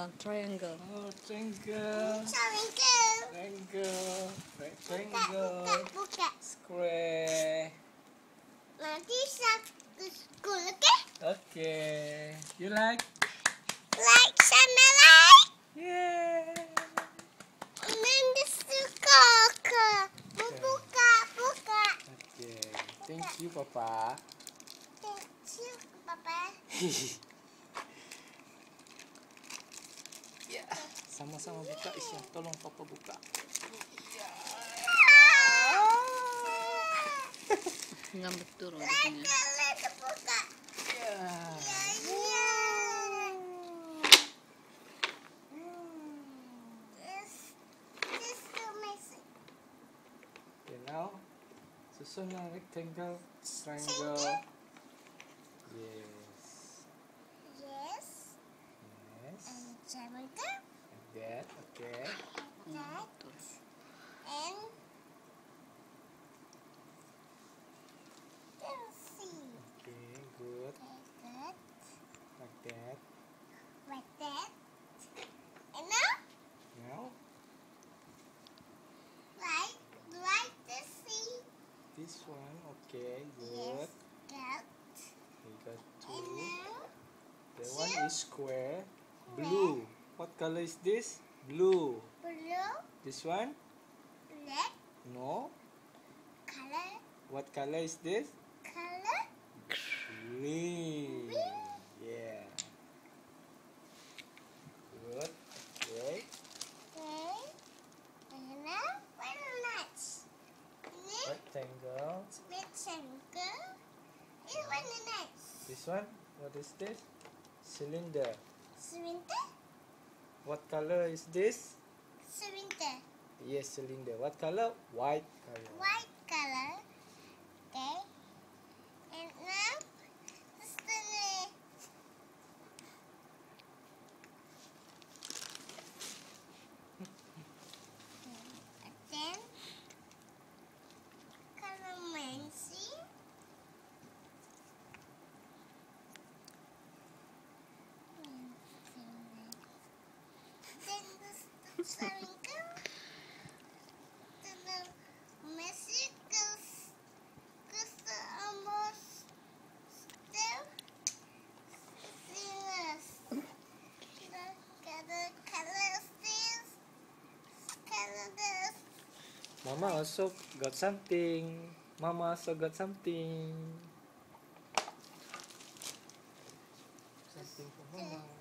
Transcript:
triangle. Triangle. Oh, triangle. Triangle. Rectangle. Buka. Square. Nanti saya ke school, okay? Okay. You like? Like sama like. Yeah. Nanti suka ke. Buka. Okay. Thank you, Papa. Thank you, Papa. Ya, sama-sama buka Isya. Tolong Papa buka. Ngambek turun. Lagi buka. Ya. Ya. This so messy. Okay, now susun yang rectangle, triangle. Yes. Yes. Yes. And triangle. Like that. Okay. That. And pencil. Okay, good. Like Like that. that. And now, Now, like the sea. this one. Okay, good. That. We got And two. now, The one is square. Blue. What color is this? Blue. blue, This one? black, No. color, What color is this? color, Green. Yeah. Good. Okay. okay. And now, very nice. This Rectangle. rectangle is very nice. This one? What is this? Cylinder. Cylinder, What color is this? cylinder, Yes, cylinder. What color? White color. white color. Okay. And now, this the then calamansi. Then the triangle. Then the messy goes to almost still fingers. The color still color this. Mama also got something. Mama also got something. Something for Mama.